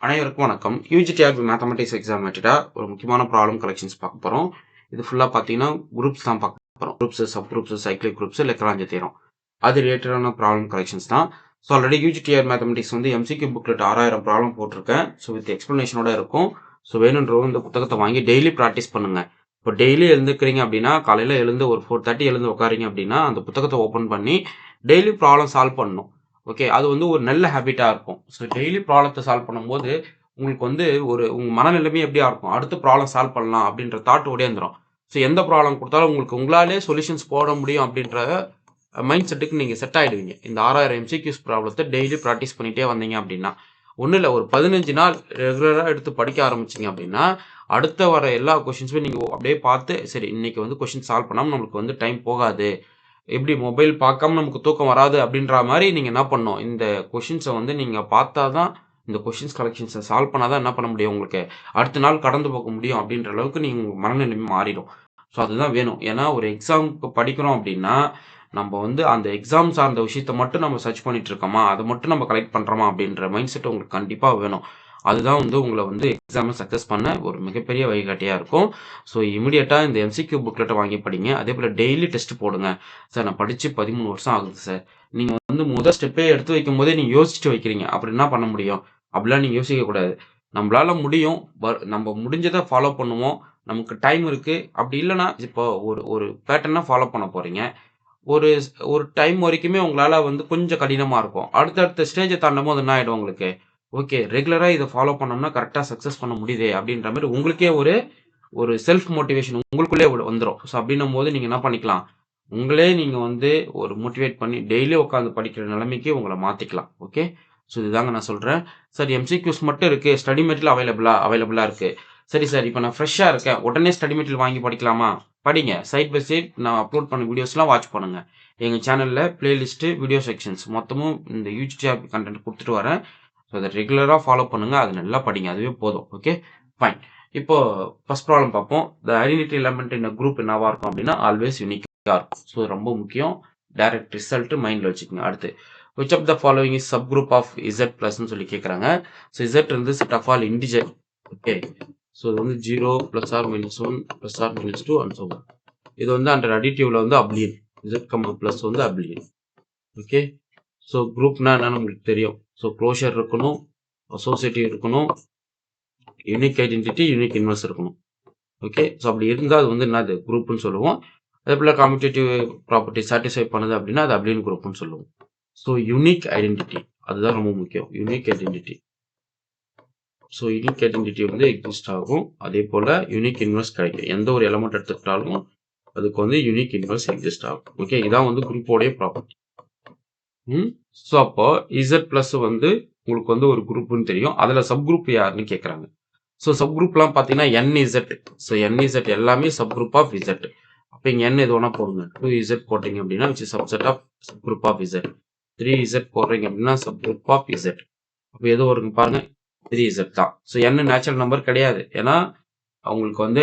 அனைவருக்கும் வணக்கம். UGTRB mathematics exam ரிலேட்டடா ஒரு முக்கியமான ப்ராப்ளம் கலெக்ஷன்ஸ் பார்க்க போறோம். இது ஃபுல்லா பார்த்தீங்கன்னா குரூப்ஸ் தான் பார்க்க போறோம். Groups, sub groups, cyclic groups, Lagrange theorem அது ரிலேட்டடான ப்ராப்ளம் கலெக்ஷன்ஸ் தான். ஸோ ஆல்ரெடி யூஜிடிஆர் மேத்தமெட்டிக்ஸ் வந்து எம்சிக்யூ புக்லெட் 6000 ப்ராப்ளம் போட்டிருக்கேன். ஸோ வித் எக்ஸ்பிளனேஷனோட இருக்கும். ஸோ வேணுன்றவங்க இந்த புத்தகத்தை வாங்கி டெய்லி ப்ராக்டிஸ் பண்ணுங்க. இப்போ டெய்லி எழுந்துக்கிறீங்க அப்படின்னா காலையில் எழுந்து ஒரு 4:30 எழுந்து உட்காரிங்க அப்படின்னா அந்த புத்தகத்தை ஓப்பன் பண்ணி டெய்லி ப்ராப்ளம் சால்வ் பண்ணணும். ஓகே, அது வந்து ஒரு நல்ல ஹேபிட்டாக இருக்கும். ஸோ டெய்லி ப்ராப்ளத்தை சால்வ் பண்ணும்போது உங்களுக்கு வந்து உங்க மனநிலைமை எப்படியா இருக்கும், அடுத்த ப்ராப்ளம் சால்வ் பண்ணலாம் அப்படின்ற தாட் ஓடியாந்துரும். ஸோ எந்த ப்ராப்ளம் கொடுத்தாலும் உங்களுக்கு உங்களாலே சொல்யூஷன்ஸ் போட முடியும் அப்படின்ற மைண்ட் செட்டுக்கு நீங்கள் செட் ஆகிடுவீங்க. இந்த 6000 எம்சிக்யூஸ் ப்ராப்ளத்தை டெய்லி ப்ராக்டிஸ் பண்ணிகிட்டே வந்தீங்க அப்படின்னா ஒன்றும் இல்லை, ஒரு 15 நாள் ரெகுலராக எடுத்து படிக்க ஆரம்பிச்சிங்க அப்படின்னா அடுத்த வர எல்லா கொஷின்ஸுமே நீங்கள் அப்படியே பார்த்து சரி இன்னைக்கு வந்து கொஷின் சால்வ் பண்ணாமல் நம்மளுக்கு வந்து டைம் போகாது, எப்படி மொபைல் பார்க்காம நமக்கு தூக்கம் வராது அப்படின்ற மாதிரி நீங்கள் என்ன பண்ணணும், இந்த கொஷின்ஸை வந்து நீங்கள் பார்த்தா தான் இந்த கொஷின்ஸ் கலெக்ஷன்ஸை சால்வ் பண்ணாதான் என்ன பண்ண முடியும், உங்களுக்கு அடுத்த நாள் கடந்து போக முடியும் அப்படின்ற அளவுக்கு நீங்கள் மனநிலைமை மாறிடும். ஸோ அதுதான் வேணும். ஏன்னா ஒரு எக்ஸாமுக்கு படிக்கிறோம் அப்படின்னா நம்ம வந்து அந்த எக்ஸாம் சார்ந்த விஷயத்த மட்டும் நம்ம சர்ச் பண்ணிட்டு இருக்கோமா, அதை மட்டும் நம்ம கலெக்ட் பண்ணுறோமா அப்படின்ற மைண்ட் செட் உங்களுக்கு கண்டிப்பாக வேணும். அதுதான் வந்து உங்களை வந்து எக்ஸாமை சக்ஸஸ் பண்ண ஒரு மிகப்பெரிய வழிகாட்டியாக இருக்கும். ஸோ இமீடியட்டாக இந்த எம்சிக்யூ புக்லெட்டை வாங்கி படிங்க. அதே போல் டெய்லி டெஸ்ட் போடுங்க. சார் நான் படித்து 13 வருஷம் ஆகுது சார். நீங்கள் வந்து முதல் ஸ்டெப்பே எடுத்து வைக்கும் போதே நீங்கள் யோசிச்சுட்டு வைக்கிறீங்க, அப்படி என்ன பண்ண முடியும் அப்படிலாம் நீங்கள் யோசிக்கக்கூடாது. நம்மளால முடியும், நம்ம முடிஞ்சதை ஃபாலோ பண்ணுவோம். நமக்கு டைம் இருக்குது. அப்படி இல்லைன்னா இப்போ ஒரு ஒரு பேட்டர்னாக ஃபாலோ பண்ண போகிறீங்க. ஒரு ஒரு டைம் வரைக்குமே உங்களால் வந்து கொஞ்சம் கடினமாக இருக்கும். அடுத்தடுத்த ஸ்டேஜை தாண்டும் போது என்ன ஆகிடும் உங்களுக்கு, ஓகே ரெகுலராக இதை ஃபாலோ பண்ணோம்னா கரெக்டாக சக்ஸஸ் பண்ண முடியுதே அப்படின்ற மாதிரி உங்களுக்கே ஒரு ஒரு செல்ஃப் மோட்டிவேஷன் உங்களுக்குள்ளே வந்துடும். ஸோ அப்படின்னும் போது நீங்கள் என்ன பண்ணிக்கலாம், உங்களே நீங்கள் வந்து ஒரு மோட்டிவேட் பண்ணி டெய்லி உட்காந்து படிக்கிற நிலைமைக்கு உங்களை மாற்றிக்கலாம். ஓகே, ஸோ இதுதாங்க நான் சொல்கிறேன். சார் எம்சிக்யூஸ் மட்டும் இருக்குது, ஸ்டடி மெட்டீரியல் அவைலபிளாக இருக்குது. சரி சார், இப்போ நான் ஃப்ரெஷ்ஷாக இருக்கேன், உடனே ஸ்டடி மெட்டீரியல் வாங்கி படிக்கலாமா? படிங்க. சைட் பை சைட் நான் அப்லோட் பண்ண வீடியோஸ்லாம் வாட்ச் பண்ணுங்கள். எங்கள் சேனலில் பிளேலிஸ்ட்டு, வீடியோ செக்ஷன்ஸ் மொத்தமும் இந்த யூடியூப் கண்டென்ட் கொடுத்துட்டு வரேன். ஸோ அதை ரெகுலராக ஃபாலோ பண்ணுங்கள். அது நல்லா படிங்க, அதுவே போதும். Okay fine. இப்போ ஃபர்ஸ்ட் ப்ராப்ளம் பார்ப்போம். த ஐடென்டிட்டி எலமெண்ட் இன் குரூப் என்னவா இருக்கும் அப்படின்னா ஆல்வேஸ் யூனிக்காக இருக்கும். ஸோ ரொம்ப முக்கியம், டைரக்ட் ரிசல்ட் மைண்டில் வச்சுக்கோங்க. அடுத்து which of the following is sub group of z plus சொல்லி கேட்குறாங்க. ஸோ z இருந்து set of all integer. Okay, so இது வந்து 0 plus or minus 1 plus or minus 2 and so on. இது வந்து அண்டர் அடிட்டிவ்ல வந்து அப்ளியன், z கம்மா ப்ளஸ் வந்து அப்ளியன். ஓகே, ஸோ குரூப்னா என்னன்னு உங்களுக்கு தெரியும். ஸோ க்ளோஷர் இருக்கணும், அசோசியேட்டிவ் இருக்கணும், யூனிக் ஐடென்டிட்டி, யூனிக் இன்வெர்ஸ் இருக்கணும். ஓகே, ஸோ அப்படி இருந்தால் அது வந்து என்னது குரூப்னு சொல்லுவோம். அதே போல் காம்படிட்டிவ் ப்ராப்பர்ட்டி சாட்டிஸ்ஃபை பண்ணுது அப்படின்னா அது அப்ளியன் குரூப்னு சொல்லுவோம். ஸோ யூனிக் ஐடென்டிட்டி அதுதான் ரொம்ப முக்கியம். Unique identity, so unique identity வந்து எக்ஸிஸ்ட் ஆகும். அதே போல் யூனிக் இன்வெர்ஸ் கிடைக்கும். எந்த ஒரு எலமெண்ட் எடுத்துக்கிட்டாலும் அதுக்கு வந்து யூனிக் இன்வெர்ஸ் எக்ஸிஸ்ட் ஆகும். ஓகே, இதான் வந்து குரூப்போடைய ப்ராப்பர்ட்டி. ஸோ அப்போ இசட் பிளஸ் வந்து உங்களுக்கு வந்து ஒரு குரூப்னு தெரியும். அதில் சப் குரூப் யாருன்னு கேட்குறாங்க. ஸோ சப் குரூப்லாம் பார்த்தீங்கன்னா என்இசட். ஸோ என்இசட் எல்லாமே சப் குரூப் ஆஃப் இசட். அப்போ இங்கே என் எது வேணா போடுங்க. 2z போட்டீங்க அப்படின்னா which is subset of sub group of Z. 3z போடுறீங்க அப்படின்னா சப் குரூப் ஆஃப் இசட். அப்போ எது வருங்க பாருங்க, 3z தான். ஸோ n நேச்சுரல் நம்பர் கிடையாது, ஏன்னா அவங்களுக்கு வந்து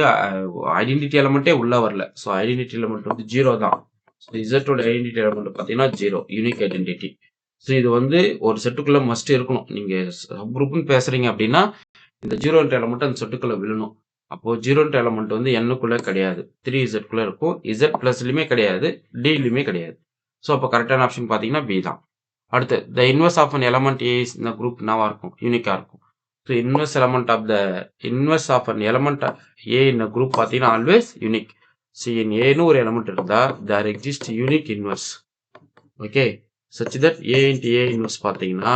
ஐடென்டிட்டி எலமெண்ட்டே உள்ள வரல. ஸோ ஐடென்டிட்டி எலமெண்ட் வந்து 0 தான். ஸோ இசட்டோட ஐடென்டிட்டி எலமெண்ட் பார்த்தீங்கன்னா 0, யூனிக் ஐடென்டிட்டி. ஸோ இது வந்து ஒரு செட்டுக்குள்ள மஸ்ட் இருக்கணும். நீங்கள் சப் குரூப்னு பேசுறீங்க அப்படின்னா இந்த 0 எலமெண்ட் அந்த செட்டுக்குள்ள விழணும். அப்போ 0 எலமெண்ட் வந்து n-க்குள்ள கிடையாது, 3z-க்குள்ள இருக்கும். z பிளஸ்லையுமே கிடையாது, d-லையுமே கிடையாது. ஸோ அப்போ கரெக்டான ஆப்ஷன் பார்த்தீங்கன்னா b தான். அடுத்து the inverse of an element a is இந்த குரூப் என்னவா இருக்கும், யூனிக்காக இருக்கும். So inverse of an element a இந்த குரூப் பார்த்தீங்கன்னா ஆல்வேஸ் யூனிக். ஸோ இன் ஏன்னு ஒரு எலமெண்ட் இருந்தால் there exist unique inverse. Okay, such that a into a inverse பார்த்தீங்கன்னா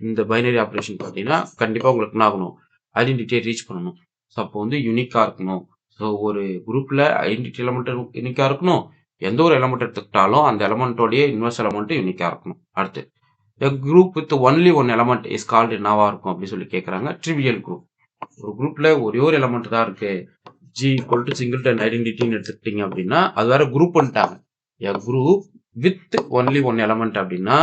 இந்த பைனரி ஆப்ரேஷன் பார்த்தீங்கன்னா கண்டிப்பாக உங்களுக்கு என்ன ஆகணும், ஐடென்டிட்டியை ரீச் பண்ணணும். ஸோ அப்போ வந்து யூனிக்காக இருக்கணும். ஸோ ஒரு குரூப்பில் ஐடென்டிட்டி எலமெண்ட் யூனிக்காக இருக்கணும். எந்த ஒரு எலமெண்ட் எடுத்துக்கிட்டாலும் அந்த எலமெண்ட்டோடைய இன்வெர்ஸ் எலமெண்ட்டும் யூனிக்காக இருக்கணும். அடுத்து a group with only one element is called என்னவா இருக்கும் அப்படின்னு சொல்லி கேட்குறாங்க, ட்ரிவியல் குரூப். ஒரு குரூப்பில் ஒரே ஒரு எலமெண்ட் தான் இருக்கு, g equal to சிங்கிள்டன் ஐடென்டிட்டின்னு எடுத்துக்கிட்டீங்க அப்படின்னா அது வேற குரூப் பண்ணிட்டாங்க. a group with only one element அப்படின்னா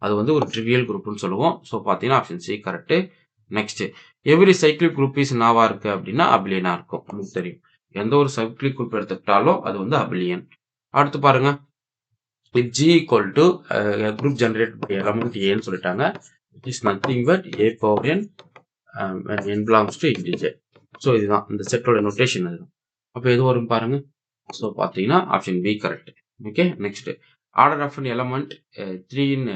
அது வந்து ஒரு ட்ரிவியல் குரூப்னு சொல்லுவோம். ஸோ பார்த்தீங்கன்னா option c correct. Next every cyclic group is நாவா இருக்கு அப்படின்னா அபிலியனா இருக்கும். நமக்கு தெரியும், எந்த ஒரு சைக்கிளிக் குரூப் எடுத்துக்கிட்டாலும் அது வந்து அபிலியன். அடுத்து பாருங்க, G equal to group generate by element ஏன்னு சொல்லிட்டாங்க. It is nothing but a power n when n belongs to integer. ஸோ இதுதான் இந்த செட்டோட நோட்டேஷன். அதுதான். அப்போ எது வரும் பாருங்க. ஸோ பார்த்தீங்கன்னா option B correct. Okay, next order of an element 3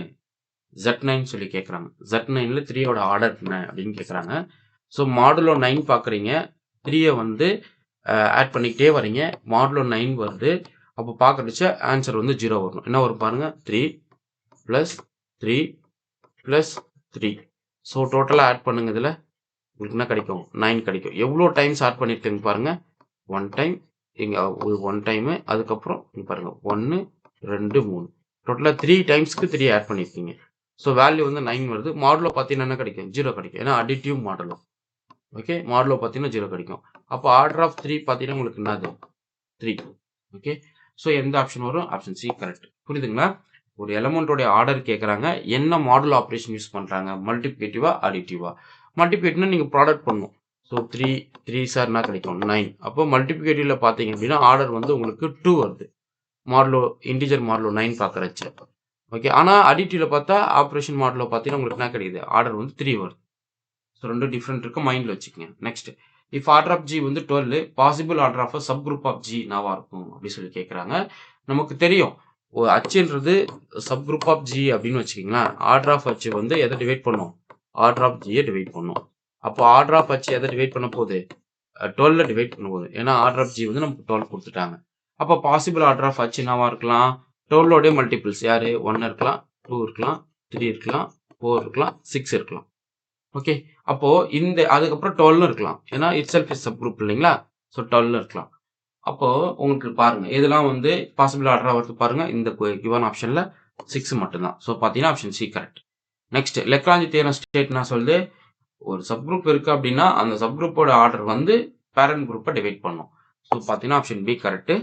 Z9 சொல்லி கேட்குறாங்க. Z9ல 3யோட ஆர்டர் என்ன அப்படின்னு கேட்குறாங்க. ஸோ மாடுலோ 9 பார்க்குறீங்க, 3யை வந்து ஆட் பண்ணிக்கிட்டே வரீங்க, மாடுலோ 9 வருது. அப்போ பார்க்கறச்ச ஆன்சர் வந்து 0 வரணும். என்ன வரும் பாருங்க, 3 + 3 + 3. ஸோ டோட்டலாக ஆட் பண்ணுங்க. இதில் உங்களுக்கு என்ன கிடைக்கும், 9 கிடைக்கும். எவ்வளோ டைம்ஸ் ஆட் பண்ணியிருக்கீங்க பாருங்க, 1 டைம், இங்கே 1 டைமு, அதுக்கப்புறம் இங்கே பாருங்க 1 2 3, டோட்டலாக 3 டைம்ஸ்க்கு 3 ஆட் பண்ணியிருக்கீங்க. ஸோ வேல்யூ வந்து 9 வருது. மாடுலோ பார்த்தீங்கன்னா என்ன கிடைக்கும், 0 கிடைக்கும். ஏன்னா அடிட்டிவ் மாடலோ. ஓகே, மாடுலோ பார்த்தீங்கன்னா 0 கிடைக்கும். அப்போ ஆர்டர் ஆஃப் 3 பார்த்தீங்கன்னா உங்களுக்கு என்னது, 3. ஓகே, ஸோ எந்த ஆப்ஷன் வரும், ஆப்ஷன் சி கரெக்ட். புரியுதுங்களா? ஒரு எலமெண்டோடைய ஆர்டர் கேட்குறாங்க, என்ன மாடுலோ ஆப்ரேஷன் யூஸ் பண்ணுறாங்க, மல்டிப்ளிகேட்டிவா அடிட்டிவா. மல்டிப்ளிகேட்டிவ்னா நீங்கள் ப்ராடக்ட் பண்ணணும். ஸோ 3 சார்னா கிடைக்கும் 9. அப்போ மல்டிப்ளிகேட்டிவ்ல பார்த்தீங்க அப்படின்னா ஆர்டர் வந்து உங்களுக்கு 2 வருது. Modulo integer modulo 9 பார்க்குறச்சு. ஓகே, ஆனால் அடிட்டிவ்ல பார்த்தா ஆப்ரேஷன் மாடலில் பார்த்தீங்கன்னா உங்களுக்கு என்ன கிடைக்குது, ஆர்டர் வந்து 3 வருது. ஸோ ரெண்டும் டிஃப்ரெண்ட் இருக்கு, மைண்டில் வச்சுக்கோங்க. Next, if order of g வந்து 12, possible order of sub group of g நாவா இருக்கும் அப்படின்னு சொல்லி கேட்குறாங்க. நமக்கு தெரியும் அச்சுன்றது சப் குரூப் ஆஃப் ஜி அப்படின்னு வச்சுக்கிங்களேன். ஆர்டர் ஆஃப் அச்சு வந்து எதை டிவைட் பண்ணும், ஆர்டர் ஆஃப் ஜியை டிவைட் பண்ணும். அப்போ ஆர்டர் ஆஃப் அச்சு எதை டிவைட் பண்ண போகுது, 12 டிவைட் பண்ண போகுது. ஏன்னா ஆர்டர் ஆஃப் ஜி வந்து நமக்கு 12 கொடுத்துட்டாங்க. அப்போ பாசிபிள் ஆர்டர் ஆஃப் அச்சு என்னவா இருக்கலாம், 12 மல்டிபிள்ஸ் யாரு, 1 இருக்கலாம், 2 இருக்கலாம், 3 இருக்கலாம், 4 இருக்கலாம், 6 இருக்கலாம். ஓகே, அப்போ இந்த அதுக்கப்புறம் 12 இருக்கலாம். ஏன்னா it self is sub group இல்லைங்களா. ஸோ 12 இருக்கலாம். அப்போ உங்களுக்கு பாருங்க இதெல்லாம் வந்து பாசிபிள் ஆர்டரா வருது பாருங்க. இந்த கிவன் ஆப்ஷன்ல 6 மட்டும்தான். ஸோ பார்த்தீங்கன்னா option c correct. Next, Lagrange theorem state என்ன சொல்லுது, ஒரு சப் குரூப் இருக்கு அப்படின்னா அந்த சப் குரூப்போட ஆர்டர் வந்து பேரண்ட் குரூப்பை டிவைட் பண்ணும். ஸோ பார்த்தீங்கன்னா option B correct.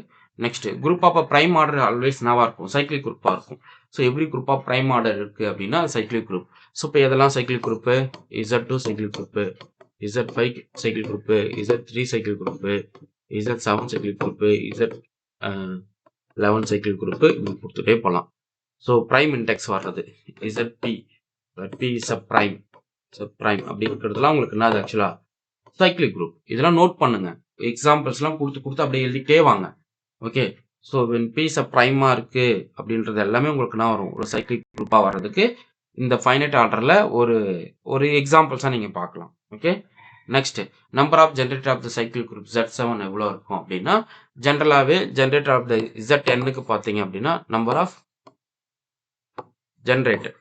Next, group of prime order always என்னவா இருக்கும், சைக்கிளிக் குரூப்பா இருக்கும். So every group of prime order இருக்கு அப்படின்னா சைக்கிளிக் குரூப். ஸோ இப்போ எதெல்லாம் cyclic group, Z2 cyclic group, Z5 cyclic group, Z3 cyclic group, Z7 cyclic group, Z11 cyclic group, இப்படி கொடுத்துட்டே போகலாம். ஸோ பிரைம் இண்டெக்ஸ் வர்றது ZP, P சப் பிரைம் அப்படி இருக்கிறதுலாம் உங்களுக்கு என்னது ஆக்சுவலா சைக்கிளிக் குரூப். இதெல்லாம் நோட் பண்ணுங்க, எக்ஸாம்பிள்ஸ்லாம் கொடுத்து அப்படியே எழுதிட்டே வாங்க. ஓகே, ஸோ வென் பீஸ் பிரைமா இருக்கு அப்படின்றது எல்லாமே உங்களுக்கு என்ன வரும், ஒரு சைக்கிளிக் குரூப்பாக வர்றதுக்கு இந்த ஃபைனைட் ஆர்டரில் ஒரு எக்ஸாம்பிள்ஸாக நீங்கள் பார்க்கலாம். Okay, next, number of generator of the cycle group Z7 எவ்வளோ இருக்கும் அப்படின்னா, ஜென்ரலாகவே ஜென்ரேட்டர் ஆஃப் த Z10க்கு பார்த்தீங்க அப்படின்னா நம்பர் ஆஃப் ஜென்ரேட்டர்.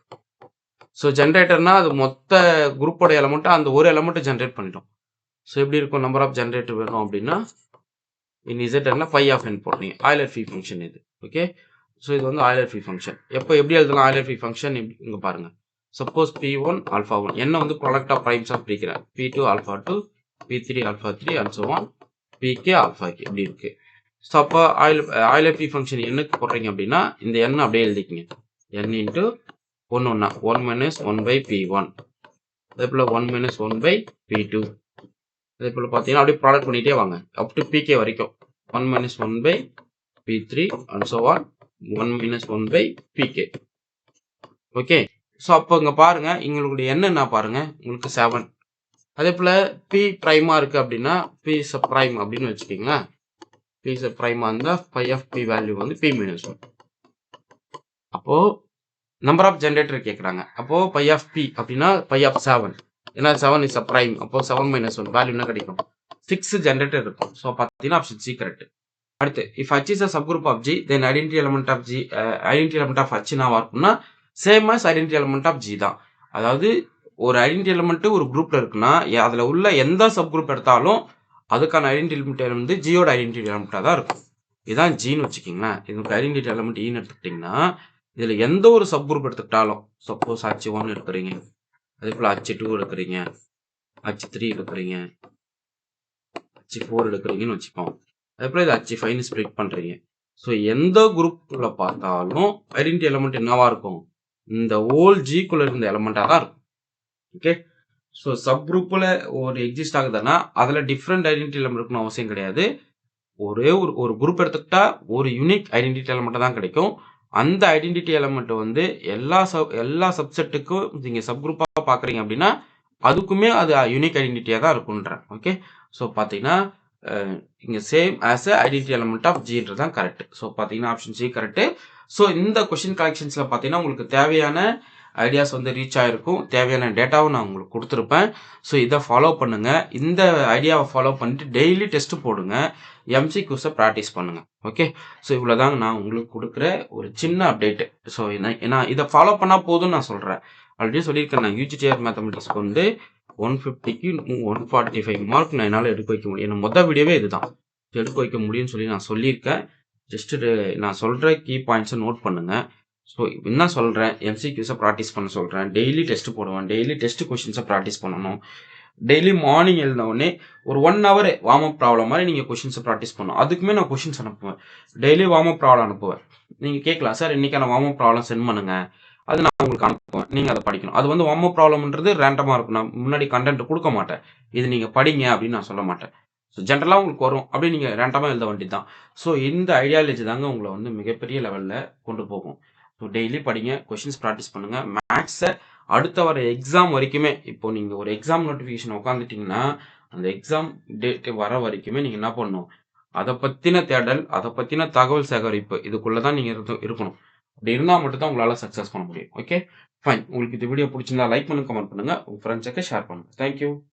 ஸோ ஜென்ரேட்டர்னா அது மொத்த குரூப்போட எலமெண்ட்டை அந்த ஒரு எலமெண்ட்டை ஜென்ரேட் பண்ணிட்டோம். ஸோ எப்படி இருக்கும், நம்பர் ஆஃப் ஜென்ரேட்டர் வேணும் அப்படின்னா இன் Z10ல phi of n போடுறீங்க. ஆய்லர் ஃப்ரீ ஃபங்க்ஷன் இது. ஓகே, ஸோ இது வந்து ஆய்லர் ஃப்ரீ ஃபங்க்ஷன். எப்போ எப்படி எழுதலாம் ஆய்லர் ஃப்ரீ ஃபங்க்ஷன், இங்கே பாருங்க. சப்போஸ் P1 ஆல்ஃபா 1 என்ன வந்து ப்ராடக்ட் ஆஃப் பிரைம்ஸ் ஆஃப் பிரிக்கிறேன், P2 alpha 2, P3 alpha 3 and so on, Pk alpha k இப்படி இருக்கு. ஸோ அப்போ ஆய்லர் ஃப்ரீ ஃபங்க்ஷன் என்னக்கு போடுறீங்க அப்படின்னா இந்த n அப்படியே எழுதிக்கிங்க, n into 1 1 1 minus 1 by P1, அதே போல் 1 மைனஸ் 1 பை P2, அதே போல் பார்த்தீங்கன்னா அப்படியே ப்ராடக்ட் பண்ணிகிட்டே வாங்க அப் டு Pk வரைக்கும். 1 minus 1 by P3 and so on, 1 minus 1 by Pk. Okay, so அப்போ இங்கே பாருங்க எங்களுடைய என்ன பாருங்க உங்களுக்கு 7. அதே போல் P ப்ரைமா இருக்கு அப்படின்னா P சப் ப்ரைம் அப்படின்னு வச்சுக்கிங்களேன். P சப் ப்ரைமா இருந்தால் phi of P வேல்யூ வந்து P minus 1. அப்போ நம்பர் ஆஃப் ஜென்ரேட்டர் கேட்குறாங்க. அப்போ phi of P அப்படின்னா phi of 7. ஏன்னா 7 இஸ் அ ப்ரைம். அப்போ 7 minus 1 வேல்யூ என்ன கிடைக்கும், 6 ஜென்ரேட்டர் இருக்கும். ஸோ பார்த்தீங்கன்னா ஆப்ஷன் சி கரெக்ட். அடுத்து, if H is a subgroup of G, then identity element of G, identity element of H என்னவா இருக்கும்னா same as identity element of G தான். அதாவது ஒரு ஐடென்டி எலிமெண்ட் ஒரு குரூப்ல இருக்குன்னா அதுல உள்ள எந்த சப் குரூப் எடுத்தாலும் அதுக்கான ஐடென்டி எலிமெண்ட் வந்து ஜியோட ஐடென்டி எலிமெண்டா தான் இருக்கும். இதுதான் ஜின்னு வச்சுக்கிங்களேன். இதுக்கு ஐடென்டி எலிமெண்ட் ஈன்னு எடுத்துக்கிட்டிங்கன்னா இதுல எந்த ஒரு சப் குரூப் எடுத்துக்கிட்டாலும், சப்போஸ் H1 எடுக்கிறீங்க, அதே போல H2 எடுக்கிறீங்க, H3 எடுக்கிறீங்க, H4 எடுக்கிறீங்கன்னு வச்சுக்கோங்க. அதுக்கப்புறம் இது H5 ஸ்ப்ளிட் பண்றீங்க. ஸோ எந்த குரூப்ல பார்த்தாலும் ஐடென்டி எலிமெண்ட் என்னவா இருக்கும், இந்த ஹோல் ஜிக்குள்ள இருந்த எலிமெண்டா தான் இருக்கும். ஓகே, ஸோ சப் குரூப்ல ஒரு எக்ஸிஸ்ட் ஆகுதுன்னா அதுல டிஃப்ரெண்ட் ஐடென்டி எலிமெண்ட் இருக்கணும் அவசியம் கிடையாது. ஒரே ஒரு குரூப் எடுத்துக்கிட்டா ஒரு யூனிக் ஐடென்டிட்டி எலிமெண்ட் தான் கிடைக்கும். அந்த ஐடென்டிட்டி எலமெண்ட் வந்து எல்லா சப்செட்டுக்கும் நீங்க சப் குரூப்பா பாக்குறீங்க அப்படின்னா அதுக்குமே அது யூனிக் ஐடென்டிட்டியா தான் இருக்குன்றேன். ஓகே. ஸோ பார்த்தீங்கன்னா இங்க same as identity element of ஜின்றது தான் கரெக்ட். ஸோ பார்த்தீங்கன்னா ஆப்ஷன் சி கரெக்ட். ஸோ இந்த கொஸ்டின் கலெக்ஷன்ஸ்ல பார்த்தீங்கன்னா உங்களுக்கு தேவையான ஐடியாஸ் வந்து ரீச் ஆயிருக்கும். தேவையான டேட்டாவும் நான் உங்களுக்கு கொடுத்துருப்பேன். ஸோ இதை ஃபாலோ பண்ணுங்க. இந்த ஐடியாவை ஃபாலோ பண்ணிட்டு டெய்லி டெஸ்ட் போடுங்க. எம்சிக்யூஸை ப்ராக்டிஸ் பண்ணுங்க. ஓகே. ஸோ இவ்வளோதாங்க நான் உங்களுக்கு கொடுக்குற ஒரு சின்ன அப்டேட். ஸோ ஏன்னா இதை ஃபாலோ பண்ணால் போதும்னு நான் சொல்கிறேன். ஆல்ரெடி சொல்லியிருக்கேன் நான் யூஜிடிஆர் மேத்தமெட்டிக்ஸ்க்கு வந்து 150க்கு 145 மார்க் நான் என்னால் எடுக்க வைக்க முடியும். என்ன மொதல் வீடியோவே இதுதான் எடுக்க வைக்க முடியும்னு சொல்லி நான் சொல்லியிருக்கேன். ஜஸ்ட் நான் சொல்கிற கீ பாயிண்ட்ஸை நோட் பண்ணுங்க. ஸோ என்ன சொல்கிறேன், எம்சிக்யூஸை ப்ராக்டிஸ் பண்ண சொல்கிறேன். டெய்லி டெஸ்ட் போடுவேன். டெய்லி டெஸ்ட் கொஷின்ஸை ப்ராக்டிஸ் பண்ணணும். டெய்லி மார்னிங் எழுந்தவுடனே ஒரு 1 ஹவர் வார்ம் அப் ப்ராப்ளம் மாதிரி நீங்கள் கொஷின்ஸை ப்ராக்டிஸ் பண்ணணும். அதுக்குமே நான் கொஷின்ஸ் அனுப்புவேன். டெய்லி வார்ம் அப் ப்ராப்ளம் அனுப்புவேன். நீங்கள் கேட்கலாம், சார் இன்னைக்கான வார்ம் அப் ப்ராப்ளம் சென்ட் பண்ணுங்க. அது நான் உங்களுக்கு அனுப்புவேன். நீங்கள் அதை படிக்கணும். அது வந்து வார்ம் அப் ப்ராப்ளம்ன்றது ரேண்டமாக இருக்கும். நான் முன்னாடி கண்டென்ட் கொடுக்க மாட்டேன். இது நீங்கள் படிங்க அப்படின்னு நான் சொல்ல மாட்டேன். ஸோ ஜென்ரலாக உங்களுக்கு வரும். அப்படி நீங்கள் ரேண்டமாக எழுத வேண்டியது தான். ஸோ இந்த ஐடியாலஜி தாங்க உங்களை வந்து மிகப்பெரிய லெவலில் கொண்டு போகும். ஸோ டெய்லி படிங்க, கொஷின்ஸ் ப்ராக்டிஸ் பண்ணுங்கள். மேக்ஸை அடுத்த வர எக்ஸாம் வரைக்குமே, இப்போ நீங்கள் ஒரு எக்ஸாம் நோட்டிஃபிகேஷன் உட்காந்துட்டிங்கன்னா அந்த எக்ஸாம் டேட் வர வரைக்குமே நீங்கள் என்ன பண்ணணும், அதை பற்றின தேடல், அதை பற்றின தகவல் சேகரிப்பு இதுக்குள்ளே தான் நீங்கள் இருக்கணும். அப்படி இருந்தால் மட்டும் தான் உங்களால் சக்ஸஸ் பண்ண முடியும். Okay fine. உங்களுக்கு இந்த வீடியோ பிடிச்சிருந்தா லைக் பண்ணுங்க, கமெண்ட் பண்ணுங்கள், உங்கள் ஃப்ரெண்ட்ஸுக்கு ஷேர் பண்ணுங்கள். தேங்க்யூ.